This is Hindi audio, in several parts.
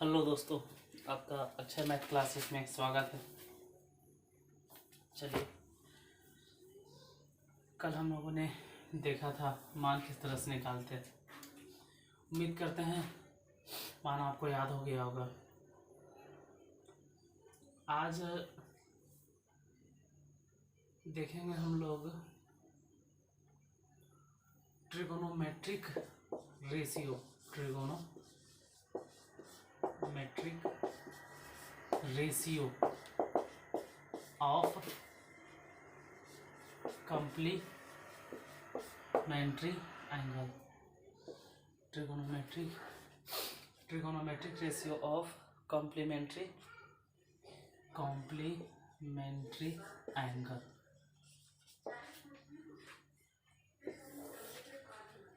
हेलो दोस्तों, आपका अक्षर मैथ क्लासेस में स्वागत है। चलिए, कल हम लोगों ने देखा था मान किस तरह से निकालते हैं। उम्मीद करते हैं मान आपको याद हो गया होगा। आज देखेंगे हम लोग trigonometric ratio of complementary angle. Trigonometric ratio of complementary angle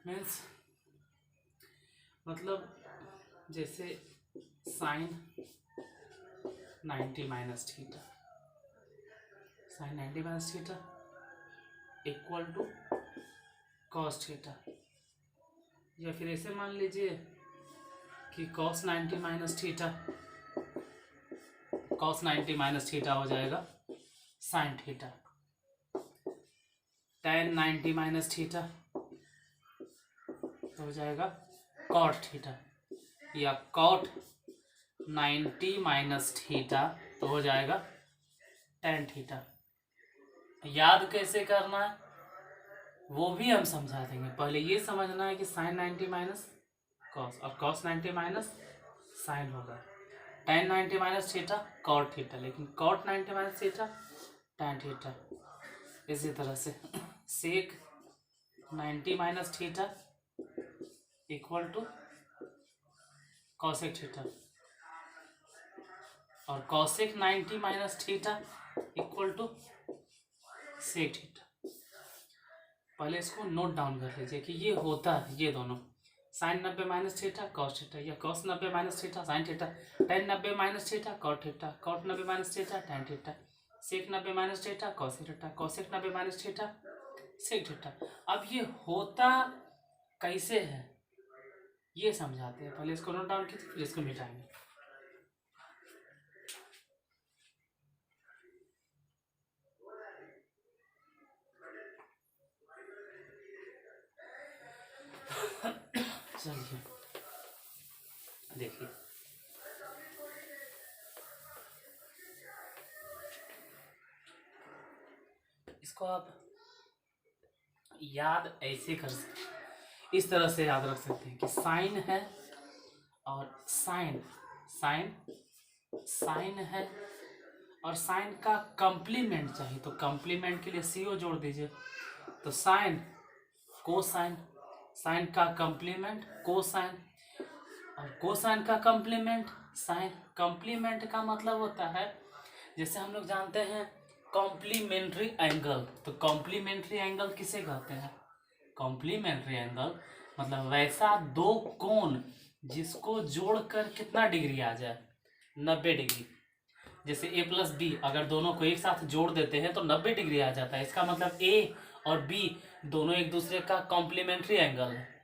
means मतलब जैसे sine 90 minus theta equal to cos theta, या फिर ऐसे मान लीजिए कि cos 90 माइनस थीटा हो जाएगा sine theta, tan 90 minus theta तो हो जाएगा कॉट थीटा, या कॉट 90 माइनस थीटा तो हो जाएगा tan थीटा। याद कैसे करना है वो भी हम समझा देंगे। पहले ये समझना है कि साइन 90 माइनस कॉस और कॉस 90 माइनस साइन होगा, tan 90 minus theta cot theta, लेकिन cot 90 minus theta tan theta. इसी तरह से sec 90 minus theta equal to cosec theta, और cosec 90 minus theta equal to sec theta. पहले इसको नोट डाउन कर लीजिए कि ये होता है, ये दोनों sine 90 minus theta cos theta, या cos 90 minus theta sine theta, tan 90 minus theta cot theta, cot 90 minus theta tan theta, sec 90 minus theta cosec theta, cosec 90 minus theta sec theta. अब ये होता कैसे है ये समझाते हैं। पहले इसको नोट डाउन कीजिए, फिर इसको मिटाएंगे। चलिए देखिए, इसको आप याद ऐसे कर सकते, इस तरह से याद रख सकते हैं कि साइन है और साइन है और साइन का कंप्लीमेंट चाहिए, तो कंप्लीमेंट के लिए सीओ जोड़ दीजिए। तो साइन कोसाइन, साइन का कंप्लीमेंट कोसाइन, और कोसाइन का कंप्लीमेंट साइन। कंप्लीमेंट का मतलब होता है, जैसे हम लोग जानते हैं कॉम्प्लीमेंट्री एंगल, तो कॉम्प्लीमेंट्री एंगल किसे कहते हैं? कॉम्प्लीमेंट्री एंगल मतलब वैसा दो कोण जिसको जोड़कर कितना डिग्री आ जाए, 90 डिग्री। जैसे a प्लस बी, अगर दोनों को एक साथ जोड़ देते हैं तो 90 डिग्री आ जाता है। इसका मतलब a और b दोनों एक दूसरे का कॉम्प्लीमेंट्री एंगल है।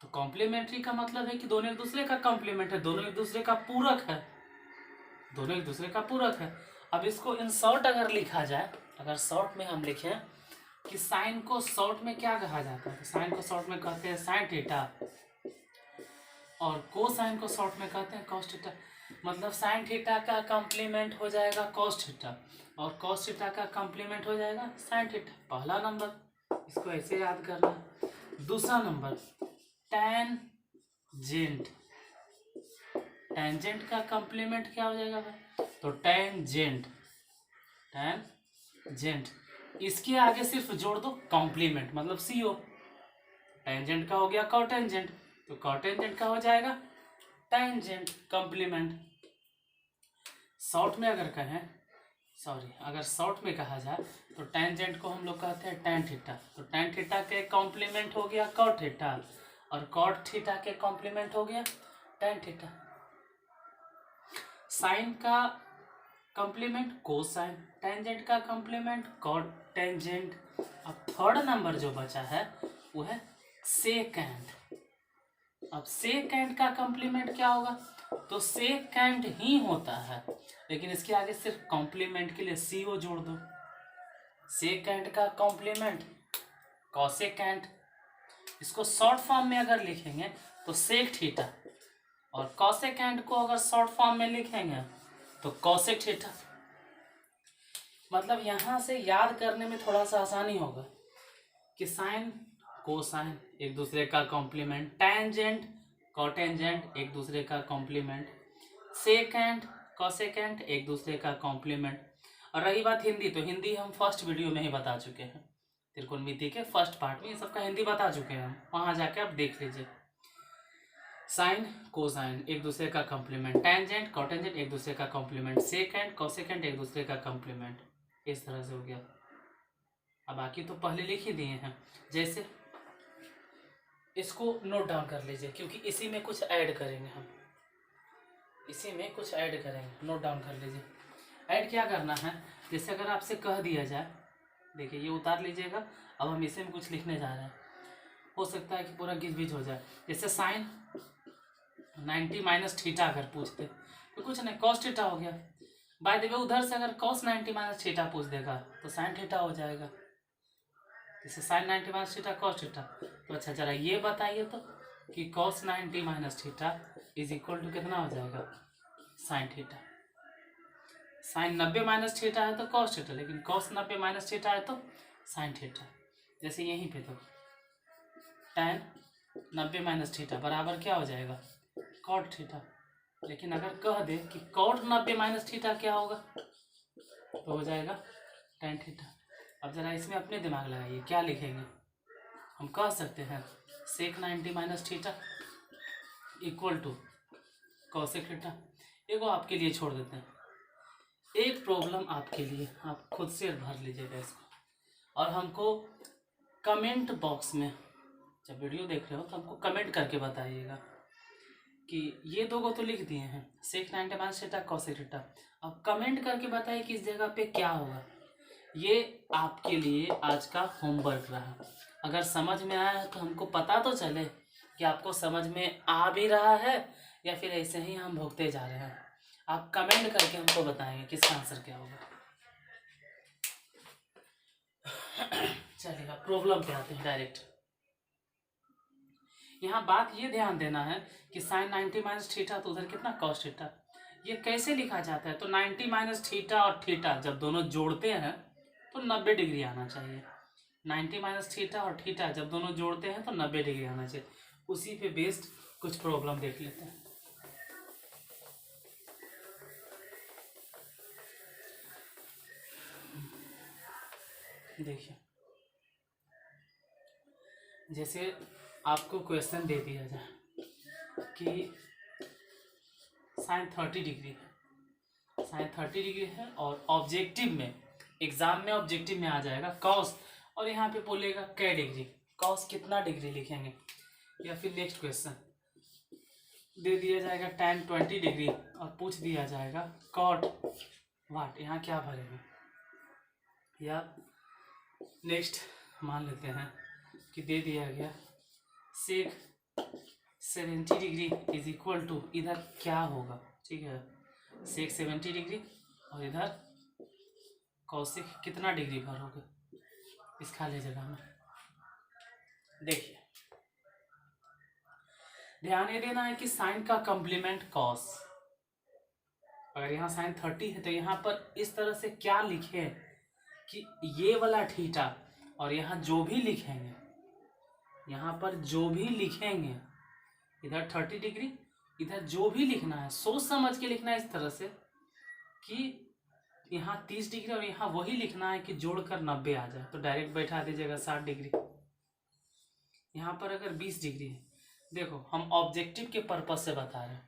तो कॉम्प्लीमेंट्री का मतलब है कि दोनों एक दूसरे का कॉम्प्लीमेंट है, दोनों एक दूसरे का पूरक है। अब इसको इन शॉर्ट अगर लिखा जाए, अगर शॉर्ट में हम लिखें कि साइन को शॉर्ट में क्या कहा जाता है, तो साइन को शॉर्ट में कहते हैं साइन थीटा, और कोसाइन को शॉर्ट में कहते हैं कॉस थीटा। मतलब साइन थीटा का कॉम्प्लीमेंट हो जाएगा कॉस थीटा, और कॉस थीटा का कॉम्प्लीमेंट हो जाएगा साइन थीटा। पहला नंबर, इसको ऐसे याद करना। दूसरा नंबर टेंजेंट का कॉम्प्लीमेंट क्या हो जाएगा भाई? तो टेंजेंट, इसके आगे सिर्फ जोड़ दो कॉम्प्लीमेंट, मतलब सीओ। टेंजेंट का हो गया कॉटेंजेंट, तो कॉटेंजेंट का हो जाएगा टेंजेंट कॉम्प्लीमेंट। शॉर्ट में अगर शॉर्ट में कहा जाए तो टेंजेंट को हम लोग कहते हैं tan थीटा, तो tan थीटा के कॉम्प्लीमेंट हो गया cot थीटा, और cot थीटा के कॉम्प्लीमेंट हो गया tan थीटा। साइन का कॉम्प्लीमेंट कोसाइन, टेंजेंट का कॉम्प्लीमेंट कॉट टेंजेंट। अब थर्ड नंबर जो बचा है वो है सेकेंड। अब सेकेंड का कंप्लीमेंट क्या होगा, तो सेकेंड ही होता है, लेकिन इसके आगे सिर्फ कॉम्प्लीमेंट के लिए CO जोड़ दो। सेकेंड का कॉम्प्लीमेंट कॉसेकेंट, इसको शॉर्ट फॉर्म में अगर लिखेंगे तो सेक थीटा, और कॉसेकेंट को अगर शॉर्ट फॉर्म में लिखेंगे तो कॉसेक थीटा। मतलब यहाँ से याद करने में थोड़ा सा आसानी होगा कि साइन कोसाइन एक दूसरे का कॉम्प्लीमेंट, टेंजेंट कोटेंजेंट एक दूसरे का कॉम्प्लीमेंट, सेकेंड कॉसेकेंट एक दूसरे का कॉम्प्लीमेंट। और रही बात हिंदी, तो हिंदी हम फर्स्ट वीडियो में ही बता चुके हैं, त्रिकोणमिति के फर्स्ट पार्ट में ये सबका हिंदी बता चुके हैं हम, वहाँ जाके आप देख लीजिए। साइन कोसाइन एक दूसरे का कॉम्प्लीमेंट, टेंजेंट कोटेंजेंट एक दूसरे का कॉम्प्लीमेंट, सेकेंड कॉसेकेंट एक दूसरे का कॉम्प्लीमेंट, इस तरह से हो गया। अब बाकी तो पहले लिख ही दिए हैं। जैसे इसको नोट डाउन कर लीजिए, क्योंकि इसी में कुछ ऐड करेंगे हम, इसी में कुछ ऐड करेंगे, नोट डाउन कर लीजिए। ऐड क्या करना है, जैसे अगर आपसे कह दिया जाए, देखिए ये उतार लीजिएगा, अब हम इसी में कुछ लिखने जा रहे हैं, हो सकता है कि पूरा गिजबिज हो जाए। जैसे साइन 90 माइनस थीटा अगर पूछते तो कुछ नहीं, कॉस थीटा हो गया। बाय द वे उधर से अगर कॉस 90 माइनस थीटा पूछ देगा तो साइन थीटा हो जाएगा। जैसे sine 90 minus theta cos theta. तो अच्छा जरा ये बताइए तो कि cos 90 minus theta is equal to कितना हो जाएगा, sine theta. Sine 90 minus theta है तो कॉस थीटा, लेकिन कॉस 90 माइनस थीटा है तो साइन थीटा। जैसे यहीं पे तो tan 90 माइनस थीटा बराबर क्या हो जाएगा, कॉट थीटा। लेकिन अगर कह दे कि कॉट 90 माइनस थीटा क्या होगा, तो हो जाएगा tan थीटा। अब जरा इसमें अपने दिमाग लगाइए, क्या लिखेंगे, हम कह सकते हैं sec 90 minus theta equal to cosec theta. एगो आपके लिए छोड़ देते हैं, एक प्रॉब्लम आपके लिए, आप खुद से भर लीजिएगा इसको, और हमको कमेंट बॉक्स में जब वीडियो देख रहे हो तो हमको कमेंट करके बताइएगा कि ये दो को तो लिख दिए हैं, sec 90 minus theta cosec theta. अब कमेंट करके बताइए किस जगह पे क्या होगा। ये आपके लिए आज का होमवर्क रहा। अगर समझ में आया है तो हमको पता तो चले कि आपको समझ में आ भी रहा है या फिर ऐसे ही हम भुगते जा रहे हैं। आप कमेंट करके हमको बताएंगे किसका आंसर क्या होगा। चलिए अब प्रॉब्लम पे आते हैं डायरेक्ट। यहाँ बात ये ध्यान देना है कि साइन 90 माइनस थीटा तो उधर कितना कॉस थीटा। ये कैसे लिखा जाता है, तो 90 माइनस थीटा और थीटा जब दोनों जोड़ते हैं तो 90 डिग्री आना चाहिए। 90 माइनस थीटा और थीटा जब दोनों जोड़ते हैं तो 90 डिग्री आना चाहिए। उसी पे बेस्ड कुछ प्रॉब्लम देख लेते हैं। देखिए जैसे आपको क्वेश्चन दे दिया जाए कि साइन 30 डिग्री है, साइन 30 डिग्री है, और ऑब्जेक्टिव में, एग्जाम में ऑब्जेक्टिव में आ जाएगा कॉस, और यहाँ पे बोलेगा कै डिग्री, कॉस कितना डिग्री लिखेंगे। या फिर नेक्स्ट क्वेश्चन दे दिया जाएगा tan 20 डिग्री और पूछ दिया जाएगा कॉट वाट, यहाँ क्या भरेंगे। या नेक्स्ट मान लेते हैं कि दे दिया गया sec 70 degree is equal to, इधर क्या होगा, ठीक है, सेक 70 डिग्री और इधर कॉसेक कितना डिग्री भरोगे इस खाली जगह में। देखिए ध्यान ये देना है कि साइन का कॉम्प्लीमेंट कॉस, अगर यहाँ साइन 30 है तो यहाँ पर इस तरह से क्या लिखे कि ये वाला थीटा, और यहाँ जो भी लिखेंगे, यहाँ पर जो भी लिखेंगे, इधर 30 डिग्री, इधर जो भी लिखना है सोच समझ के लिखना है इस तरह से कि यहाँ 30 डिग्री और यहाँ वही लिखना है कि जोड़कर 90 आ जाए, तो डायरेक्ट बैठा दीजिएगा 60 डिग्री। यहाँ पर अगर 20 डिग्री है, देखो हम ऑब्जेक्टिव के पर्पज से बता रहे हैं,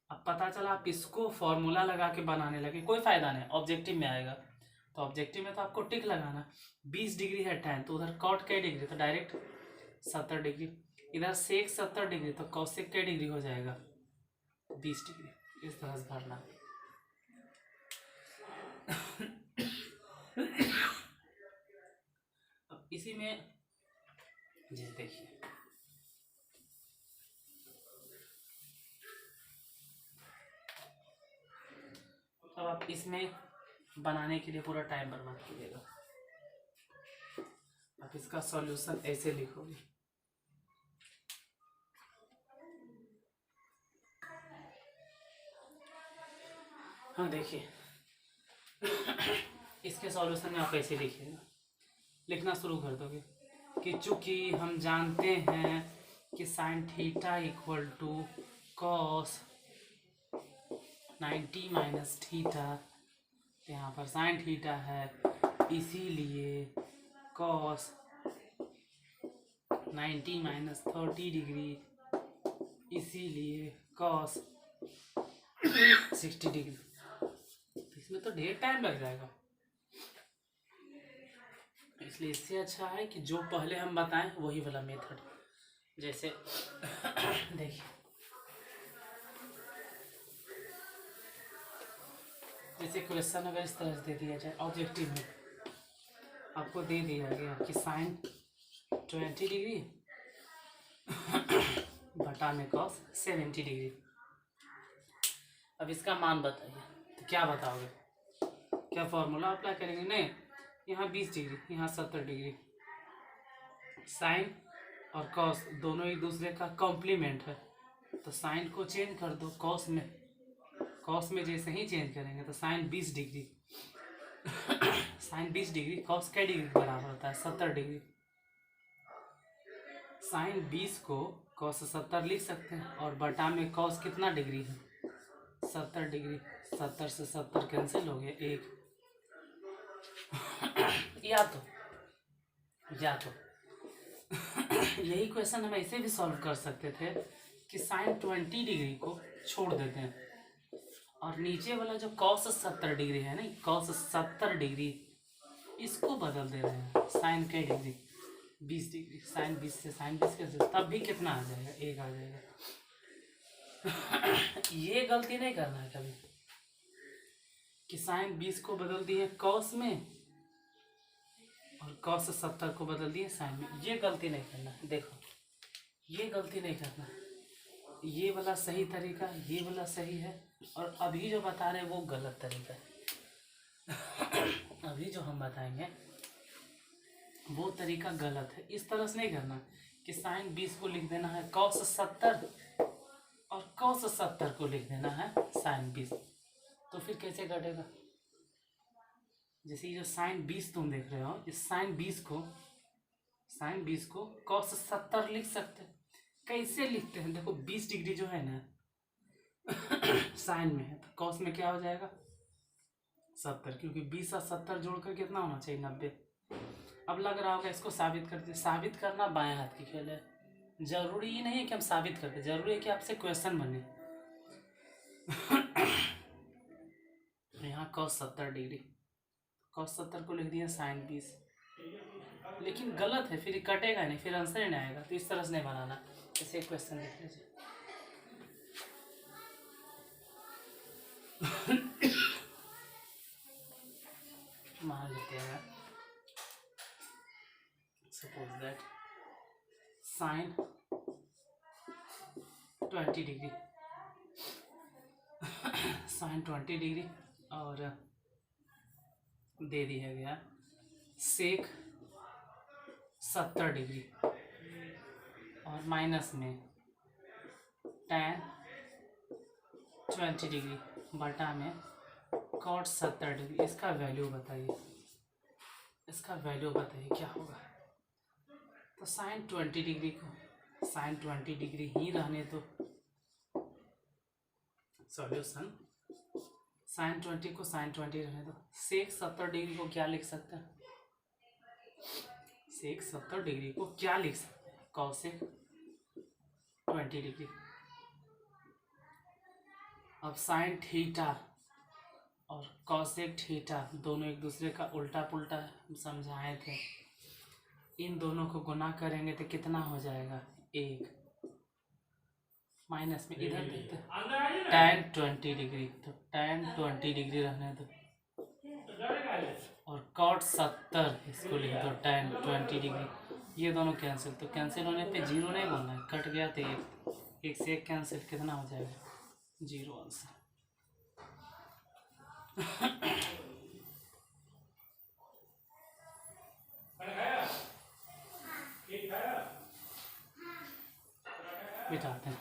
अब पता चला आप इसको फॉर्मूला लगा के बनाने लगे, कोई फायदा नहीं, ऑब्जेक्टिव में आएगा। तो ऑब्जेक्टिव में तो आपको टिक लगाना, 20 डिग्री है tan, तो उधर कॉट कै डिग्री, तो डायरेक्ट 70 डिग्री, इधर सेक 70 डिग्री, तो कॉसेक कै डिग्री हो जाएगा 20 डिग्री, इस तरह से भरना। अब इसी में जी देखिए अब आप इसमें बनाने के लिए पूरा टाइम बर्बाद कीजिएगा। आप इसका सॉल्यूशन ऐसे लिखोगे, हाँ देखिए इसके सॉल्यूशन में आप ऐसे लिखिएगा, लिखना शुरू कर दोगे कि चूंकि हम जानते हैं कि sine theta equal to cos 90 minus theta, यहाँ पर साइन थीटा है, इसीलिए कॉस 90 माइनस 30 डिग्री, इसीलिए कॉस 60 डिग्री। इसमें तो ढेर टाइम लग जाएगा, इसलिए इससे अच्छा है कि जो पहले हम बताएं वही वाला मेथड। जैसे देखिए, जैसे क्वेश्चन अगर इस तरह से दे दिया जाए, ऑब्जेक्टिव में आपको दे दिया गया कि साइन 20 डिग्री बटा में कॉस 70 डिग्री। अब इसका मान बताइए, तो क्या बताओगे, क्या फॉर्मूला अप्लाई करेंगे? नहीं, यहाँ 20 डिग्री, यहाँ 70 डिग्री। साइन और कॉस दोनों एक दूसरे का कॉम्प्लीमेंट है, तो साइन को चेंज कर दो कॉस में, कॉस में जैसे ही चेंज करेंगे तो sine 20 degree sine 20 degree cos कै डिग्री के बराबर होता है? 70 डिग्री। साइन 20 को कॉस 70 लिख सकते हैं, और बटा में कॉस कितना डिग्री है? 70 डिग्री। 70 से 70 कैंसिल हो गया, 1। या तो यही क्वेश्चन हम ऐसे भी सॉल्व कर सकते थे कि साइन 20 डिग्री को छोड़ देते हैं, और नीचे वाला जो कॉस 70 डिग्री है ना, कॉस 70 डिग्री, इसको बदल दे रहे हैं साइन के डिग्री 20 डिग्री। साइन 20 से साइन 20 कैसे, तब भी कितना आ जाएगा? 1 आ जाएगा। ये गलती नहीं करना है कभी कि साइन 20 को बदल दिए कॉस में और कॉस 70 को बदल दिए साइन में। ये गलती नहीं करना है। देखो, ये गलती नहीं करना है। ये वाला सही तरीका, ये वाला सही है, और अभी जो बता रहे हैं वो गलत तरीका है। अभी जो हम बताएंगे वो तरीका गलत है। इस तरह से नहीं करना कि साइन 20 को लिख देना है कॉस 70 और कॉस 70 को लिख देना है साइन 20, तो फिर कैसे कटेगा? जैसे ये जो साइन 20 तुम देख रहे हो, इस साइन 20 को कॉस 70 लिख सकते हैं। कैसे लिखते हैं? देखो 20 डिग्री जो है ना साइन में है, तो कॉस में क्या हो जाएगा? 70, क्योंकि 20 और 70 जोड़कर कितना होना चाहिए? 90। अब लग रहा होगा इसको साबित करते, साबित करना बाएं हाथ की खेल है। जरूरी ही नहीं है कि हम साबित करते, जरूरी है कि आपसे क्वेश्चन बने। यहाँ cos 70 डिग्री, cos 70 को लिख दिया साइन 20, लेकिन गलत है, फिर ये कटेगा नहीं, फिर आंसर ही नहीं आएगा। तो इस तरह से नहीं बनाना। ऐसे क्वेश्चन लिख लीजिए। मान लेते हैं suppose that sine 20 degree, sine 20 degree, और दे दिया गया सेक 70 डिग्री, और माइनस में tan 20 डिग्री बटा में कॉट 70 डिग्री। इसका वैल्यू बताइए, इसका वैल्यू बताइए क्या होगा? तो साइन 20 डिग्री को साइन 20 डिग्री ही रहने दो। सॉल्यूशन, साइन 20 को साइन 20 रहने दो। सेक 70 डिग्री को क्या लिख सकते हैं? सेक 70 डिग्री को क्या लिख सकते हैं? Cosec 20 degree. अब साइन थीटा और कॉसेक थीटा दोनों एक दूसरे का उल्टा पुल्टा है, हम समझाए थे। इन दोनों को गुना करेंगे तो कितना हो जाएगा? 1। माइनस में इधर देखते हैं tan 20 डिग्री, तो tan 20 डिग्री रहने दो, और cot 70 इसको लिख दो tan 20 डिग्री। ये दोनों कैंसिल, तो कैंसिल होने पे 0 नहीं बोलना है, कट गया तो 1 से 1 कैंसिल, कितना हो जाएगा? 0 आंसर। बिठाते हैं।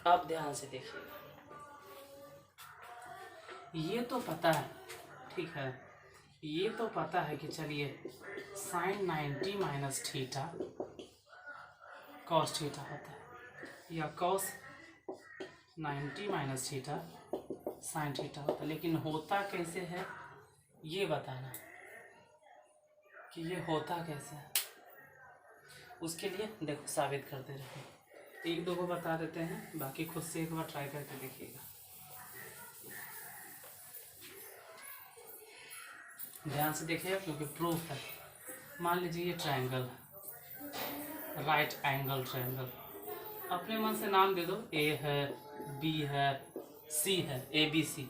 अब ध्यान से देखिए, ये तो पता है, ठीक है, ये तो पता है कि चलिए sine 90 minus theta cos theta होता है, या cos 90 minus theta sine theta होता है, लेकिन होता कैसे है ये बताना कि ये होता कैसे है। उसके लिए देखो साबित करते रहे, एक दो को बता देते हैं, बाकी खुद से एक बार ट्राई करके देखिएगा। ध्यान से देखिएगा क्योंकि प्रूफ है। मान लीजिए ये ट्रायंगल है, राइट एंगल ट्रायंगल, अपने मन से नाम दे दो, ए है, बी है, सी है, ए बी सी।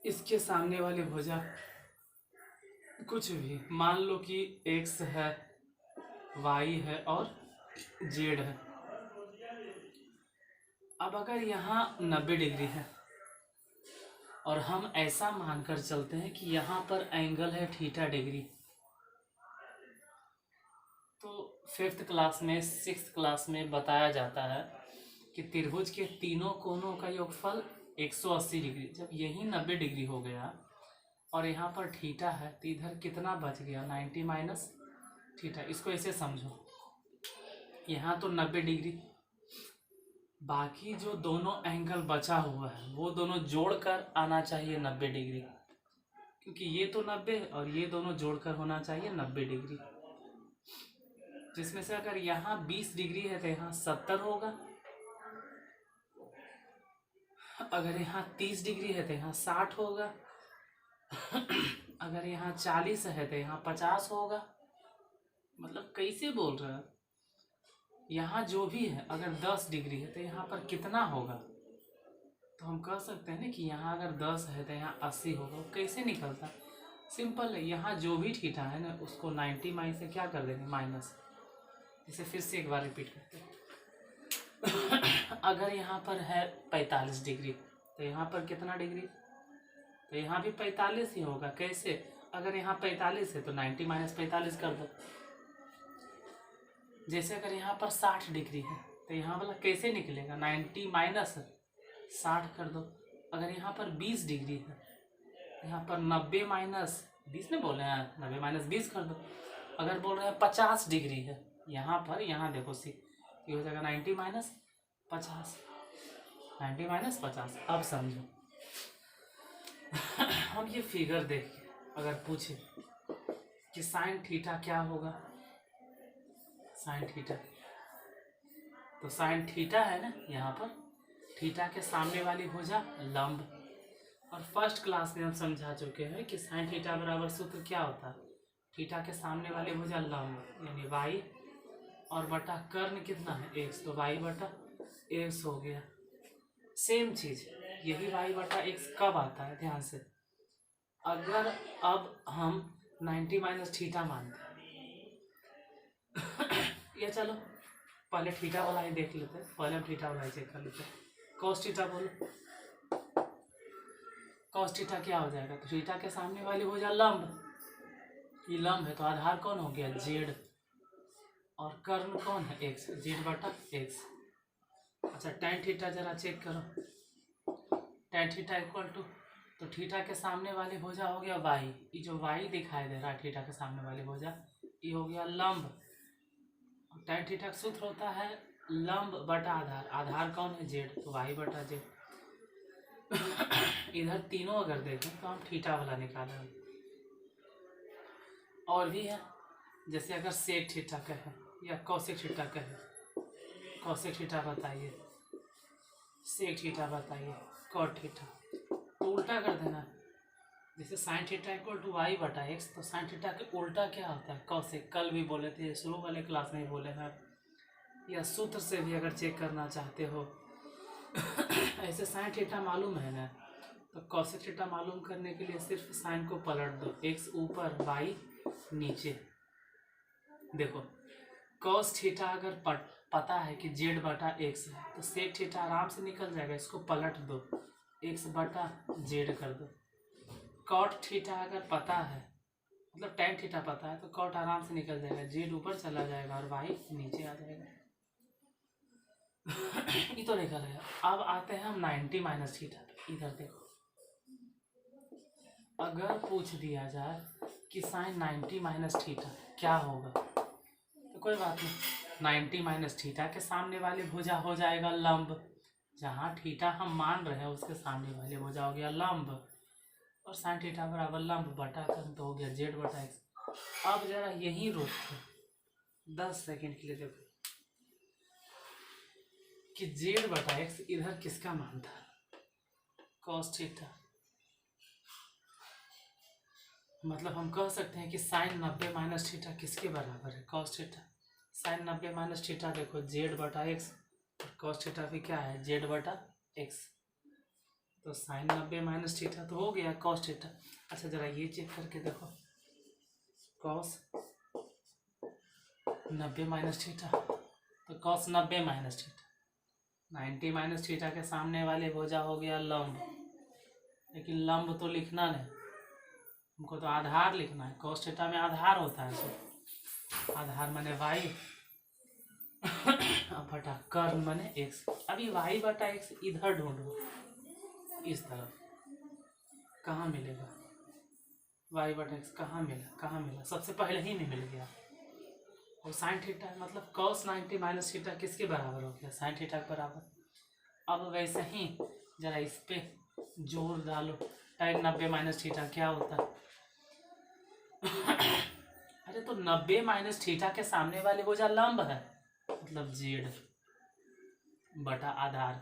इसके सामने वाली भुजा कुछ भी मान लो कि एक्स है, वाई है और जेड है। अब अगर यहाँ 90 डिग्री है और हम ऐसा मानकर चलते हैं कि यहाँ पर एंगल है थीटा डिग्री, तो 5th क्लास में 6th क्लास में बताया जाता है कि त्रिभुज के तीनों कोनों का योगफल 180 डिग्री। जब यही 90 डिग्री हो गया और यहाँ पर थीटा है तो इधर कितना बच गया, 90 माइनस थीटा। इसको ऐसे समझो, यहाँ तो 90 डिग्री, बाकी जो दोनों एंगल बचा हुआ है वो दोनों जोड़कर आना चाहिए 90 डिग्री, क्योंकि ये तो 90 और ये दोनों जोड़कर होना चाहिए 90 डिग्री। जिसमें से अगर यहाँ 20 डिग्री है तो यहाँ 70 होगा, अगर यहाँ 30 डिग्री है तो यहाँ 60 होगा, अगर यहाँ 40 है तो यहाँ 50 होगा। मतलब कैसे बोल रहे हैं, यहाँ जो भी है अगर 10 डिग्री है तो यहाँ पर कितना होगा, तो हम कह सकते हैं ना कि यहाँ अगर 10 है तो यहाँ 80 होगा। वो कैसे निकलता, सिंपल है, यहाँ जो भी थीटा है ना उसको 90 माइनस से क्या कर देंगे, माइनस। इसे फिर से एक बार रिपीट करते हैं। अगर यहाँ पर है 45 डिग्री तो यहाँ पर कितना डिग्री, तो यहाँ भी 45 ही होगा। कैसे, अगर यहाँ 45 है तो 90 माइनस 45 कर दो। जैसे अगर यहाँ पर 60 डिग्री है तो यहाँ वाला कैसे निकलेगा, 90 माइनस 60 कर दो। अगर यहाँ पर 20 डिग्री है यहाँ पर 90 माइनस 20 में बोले हैं, 90 माइनस 20 कर दो। अगर बोल रहे हैं 50 डिग्री है यहाँ पर, यहाँ देखो सी, ये हो जाएगा 90 माइनस 50, 90 माइनस 50। अब समझो, हम ये फिगर देख के अगर पूछे कि साइन थीटा क्या होगा, साइन थीटा, तो साइन थीटा है ना, यहाँ पर थीटा के सामने वाली भुजा लंब। और फर्स्ट क्लास में हम समझा चुके हैं कि साइन थीटा बराबर सूत्र क्या होता है, थीटा के सामने वाली भुजा लंब यानी वाई और बटा कर्ण कितना है, एक्स, तो वाई बटा एक्स हो गया। सेम चीज यही वाई बटा एक्स कब आता है, ध्यान से, अगर अब हम 90 माइनस थीटा मानते हैं, या चलो पहले थीटा वाला ही देख लेते हैं, पहले हम थीटा वाला ही चेक कर लेते हैं। कॉस थीटा बोलो, कॉस थीटा क्या हो जाएगा, तो थीटा के सामने वाली हो जाए लंब, ये लंब है तो आधार कौन हो गया, जेड, और कर्ण कौन है, एक्स, जेड बटा एक्स। अच्छा tan थीटा जरा चेक करो, tan थीटा इक्वल टू, तो थीटा के सामने वाली भुजा हो गया वाई, ये जो वाई दिखाई दे रहा है थीटा के सामने वाली भुजा, ये हो गया लंब। tan थीटा का सूत्र होता है लंब बटा आधार, आधार कौन है, जेड, तो वाई बटा जेड। इधर तीनों अगर देखें तो हम थीटा वाला निकाला है। और भी है, जैसे अगर सेक थीटा कहे या कौशिक थीटा कहे, कौशिक थीटा बताइए, सेक थीटा बताइए, कॉट थीटा, तो उल्टा कर देना। जैसे sine theta equal to y बटा एक्स, तो साइन थीटा के उल्टा क्या होता है, कौशिक। कल भी बोले थे, शुरू वाले क्लास में ही बोले हैं, या सूत्र से भी अगर चेक करना चाहते हो। ऐसे साइन थीटा मालूम है ना, तो कॉसेक थीटा मालूम करने के लिए सिर्फ साइन को पलट दो, x ऊपर y नीचे। देखो कॉस थीटा अगर पता है कि z बटा x है तो सेक थीटा आराम से निकल जाएगा, इसको पलट दो, x बटा z कर दो। कॉट थीटा अगर पता है, मतलब टैन थीटा पता है, तो कॉट आराम से निकल जाएगा, z ऊपर चला जाएगा और y नीचे आ जाएगा। ये तो निकल गया। अब आते हैं हम 90 माइनस थीटा। इधर देखो, अगर पूछ दिया जाए कि साइन 90 माइनस थीटा क्या होगा, तो कोई बात नहीं, 90 माइनस थीटा के सामने वाली भुजा हो जाएगा लंब, जहाँ थीटा हम मान रहे हैं उसके सामने वाली भुजा हो गया लंब, और साइन थीटा बराबर लंब बटा कर तो हो गया z बटा x। अब जरा यही रोक दो 10 सेकेंड के लिए, देखो कि z बटा x इधर किसका मान था, कॉस थीटा। मतलब हम कह सकते हैं कि साइन 90 माइनस थीटा किसके बराबर है, cos theta. Sine 90 minus theta देखो z बटा x, और कॉस थीटा भी क्या है, z बटा x। तो साइन 90 माइनस थीटा तो हो गया कॉस थीटा। अच्छा जरा ये चेक करके देखो, कॉस 90 माइनस थीटा, तो cos 90 minus theta, 90 minus theta के सामने वाले भुजा हो गया लंब, लेकिन लंब तो लिखना नहीं, हमको तो आधार लिखना है। कॉस थीटा में आधार होता है, तो आधार माने y बटा कर्न माने x। अभी y बटा x इधर ढूंढो, इस तरफ कहाँ मिलेगा, y बटा x कहाँ मिला, सबसे पहले ही में मिल गया। और साइन थीटा मतलब कॉस 90 माइनस थीटा किसके बराबर हो गया, साइन थीटा के बराबर। अब वैसे ही जरा इस पे जोर डालो, tan 90 माइनस थीटा क्या होता है अरे तो 90 माइनस थीटा के सामने वाले भुजा लंब है, मतलब z बटा आधार।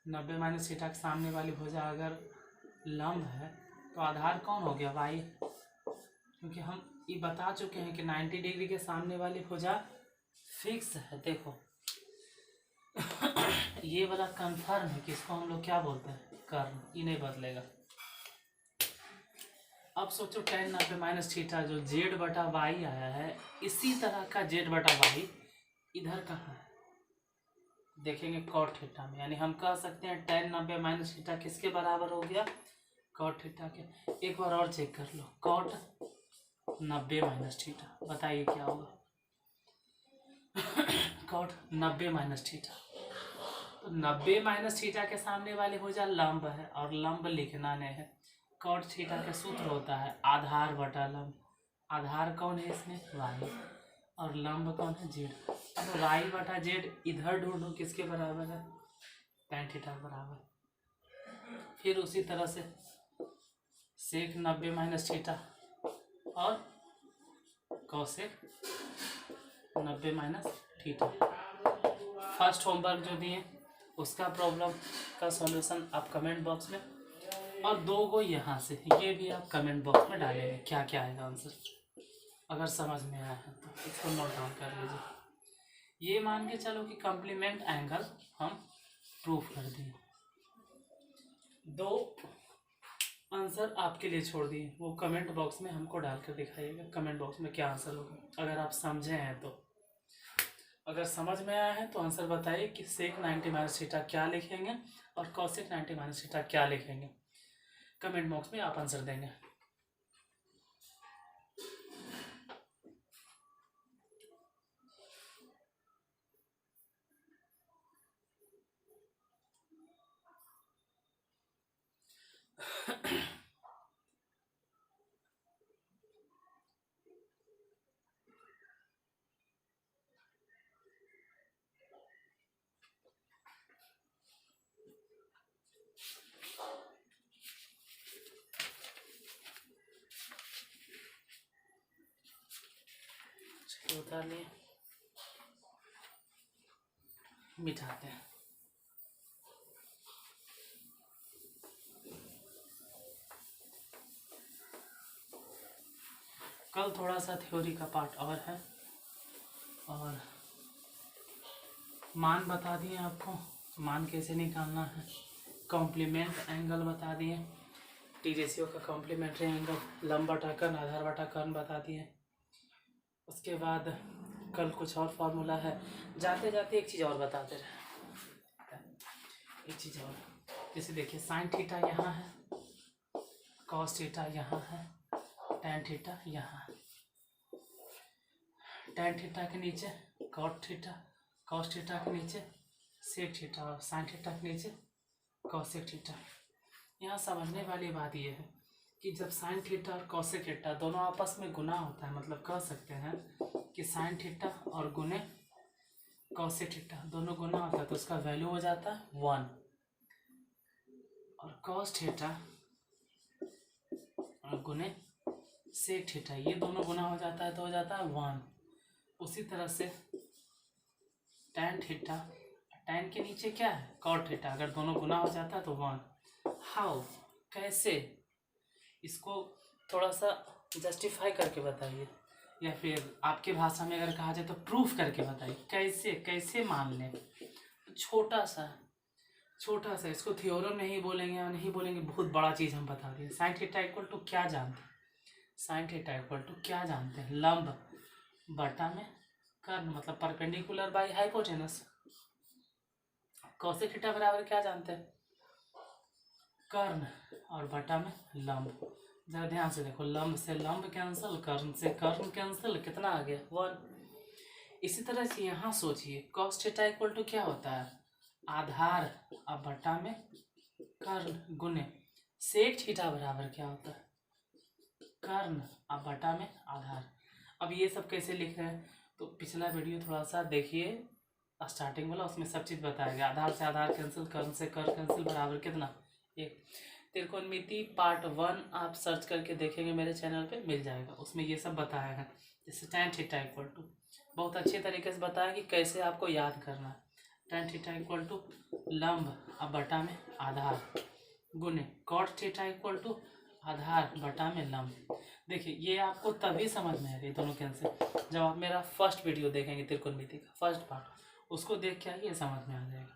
90 माइनस थीटा के सामने वाली भुजा अगर लंब है तो आधार कौन हो गया, y, क्योंकि हम ये बता चुके हैं कि 90 डिग्री के सामने वाली भुजा फिक्स है। देखो ये वाला कंफर्म है कि इसको हम लोग क्या बोलते हैं, कर्न, ये नहीं बदलेगा। अब सोचो tan 90 माइनस थीटा जो z बटा y आया है, इसी तरह का z बटा y इधर कहाँ है, देखेंगे कॉट थीटा में, यानी हम कह सकते हैं tan 90 माइनस थीटा किसके बराबर हो गया, कॉट थीटा के। एक बार और चेक कर लो, कॉट 90 माइनस थीटा, बताइए क्या होगा कॉट 90 माइनस थीटा। तो 90 माइनस थीटा के सामने वाले भुजा लंब है, और लंब लिखना नहीं है। कॉट थीटा का सूत्र होता है आधार बटा लंब। आधार कौन है इसमें, y, और लंब कौन है, z। अब y बटा z इधर ढूंढो किसके बराबर है, tan थीटा बराबर। फिर उसी तरह से सेक 90 माइनस थीटा और cosec 90 minus theta. First homework जो दिए उसका प्रॉब्लम का सॉल्यूशन आप कमेंट बॉक्स में, और 2 को यहाँ से, ये भी आप कमेंट बॉक्स में डालेंगे क्या क्या आएगा आंसर, अगर समझ में आया है तो इसको नोट डाउन कर लीजिए। ये मान के चलो कि कॉम्प्लीमेंट एंगल हम प्रूफ कर दिए। 2 आंसर आपके लिए छोड़ दिए, वो कमेंट बॉक्स में हमको डाल कर दिखाइएगा कमेंट बॉक्स में क्या आंसर होगा, अगर आप समझे हैं तो। अगर समझ में आया है तो आंसर बताइए कि सेक 90 माइनस थीटा क्या लिखेंगे और कॉसेक 90 माइनस थीटा क्या लिखेंगे, कमेंट बॉक्स में आप आंसर देंगे। उतार लिए, मिटाते हैं। कल थोड़ा सा थ्योरी का पार्ट और है, और मान बता दिए आपको, मान कैसे निकालना है, कॉम्प्लीमेंट एंगल बता दिए, टी रेशियो का कॉम्प्लीमेंट्री एंगल, लंब बटा कर्ण, आधार बटा कर्ण बता दिए। उसके बाद कल कुछ और फार्मूला है, जाते जाते एक चीज़ और बताते रहे, एक चीज़ और। जैसे देखिए साइन थीटा यहाँ है, कॉस थीटा यहाँ है, टैन थीटा यहाँ है। टैन थीटा के नीचे कॉट थीटा, कॉस थीटा के नीचे सेक थीटा और साइन थीटा के नीचे कॉसेक थीटा। यहाँ समझने वाली बात यह है कि जब साइन थीटा और कॉसेक थीटा दोनों आपस में गुना होता है, मतलब कह सकते हैं कि साइन थीटा और गुने कॉसेक थीटा दोनों गुना होता है तो उसका वैल्यू हो जाता है 1, और कॉस थीटा और गुने सेक थीटा ये दोनों गुना हो जाता है तो हो जाता है 1। उसी तरह से टैन थीटा, टैन के नीचे क्या है कॉट थीटा, अगर दोनों गुना हो जाता है तो 1। हाउ, कैसे, इसको थोड़ा सा जस्टिफाई करके बताइए, या फिर आपके भाषा में अगर कहा जाए तो प्रूफ करके बताइए, कैसे कैसे मान लें। छोटा सा इसको थ्योरम नहीं बोलेंगे या नहीं बोलेंगे, बहुत बड़ा चीज़ हम बता दें। साइन थीटा इक्वल टू क्या जानते हैं, साइन थीटा इक्वल टू क्या जानते हैं, लंब बटा में कर्ण, मतलब perpendicular by hypotenuse. Cosec theta बराबर क्या जानते हैं, कर्ण और बटा में लंब। जरा ध्यान से देखो, लंब से लंब कैंसिल, कर्ण से कर्ण कैंसिल, कितना आ गया 1। इसी तरह से यहाँ सोचिए कॉस थीटा इक्वल टू क्या होता है, आधार अब बटा में कर्ण गुने सेक थीटा बराबर क्या होता है, कर्ण अब बटा में आधार। अब ये सब कैसे लिख रहे हैं, तो पिछला वीडियो थोड़ा सा देखिए स्टार्टिंग वाला, उसमें सब चीज़ बताया गया। आधार से आधार कैंसिल, कर्ण से कर्ण कैंसिल, बराबर कितना 1। त्रिकोणमिति पार्ट 1 आप सर्च करके देखेंगे मेरे चैनल पे मिल जाएगा, उसमें ये सब बताया है। जैसे टैन थीटा इक्वल टू बहुत अच्छे तरीके से बताया कि कैसे आपको याद करना है। टैन थीटा इक्वल टू लंब अब बटा में आधार गुने कॉट थीटा इक्वल टू आधार बटा में लंब। देखिए ये आपको तभी समझ में आएगा दोनों कैंसिल जब आप मेरा फर्स्ट वीडियो देखेंगे त्रिकोणमिति का फर्स्ट पार्ट, उसको देख के आइए समझ में आ जाएगा।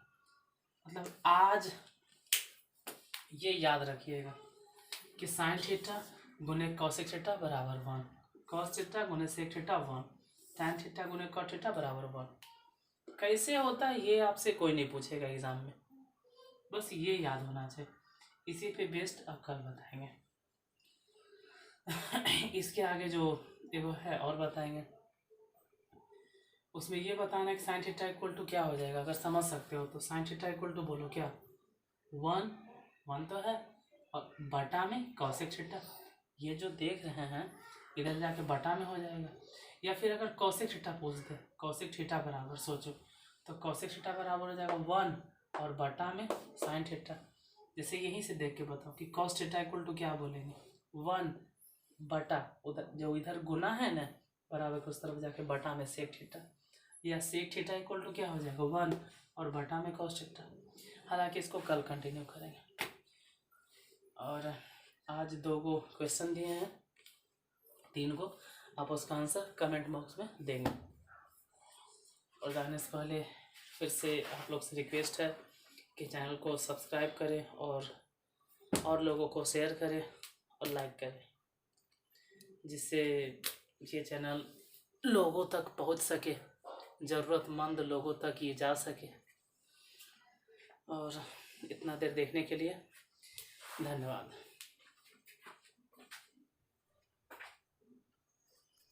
मतलब आज ये याद रखिएगा कि साइन थीटा गुने कॉसेक थीटा बराबर 1, कॉस थीटा गुने सेक थीटा 1, टैन थीटा गुने कॉट थीटा बराबर 1। कैसे होता है ये आपसे कोई नहीं पूछेगा एग्जाम में, बस ये याद होना चाहिए। इसी पे बेस्ड अब कल बताएंगे। इसके आगे जो एगो है और बताएंगे, उसमें ये बताना है कि साइन थीटा इक्वल टू क्या हो जाएगा। अगर समझ सकते हो तो साइन थीटा इक्वल टू बोलो क्या 1 तो है, और बटा में कॉसेक थीटा, ये जो देख रहे हैं इधर जाके बटा में हो जाएगा। या फिर अगर कॉसेक थीटा पूछ दे, कॉसेक थीटा बराबर सोचो तो कॉसेक थीटा बराबर हो जाएगा 1 और बटा में साइन थीटा। जैसे यहीं से देख के बताओ कि कॉस थीटा इक्वल टू क्या बोलेंगे 1 बटा उधर जो इधर गुना है ना बराबर के उस तरफ जाके बटा में सेक थीटा, या सेक थीटा इक्वल टू क्या हो जाएगा 1 और बटा में कॉस थीटा। हालांकि इसको कल कंटिन्यू करेंगे। और आज 2 गो क्वेश्चन दिए हैं, 3 को आप उसका आंसर कमेंट बॉक्स में देंगे। और जाने से पहले फिर से आप लोग से रिक्वेस्ट है कि चैनल को सब्सक्राइब करें और लोगों को शेयर करें और लाइक करें, जिससे ये चैनल लोगों तक पहुंच सके, ज़रूरतमंद लोगों तक ये जा सके। और इतना देर देखने के लिए धन्यवाद।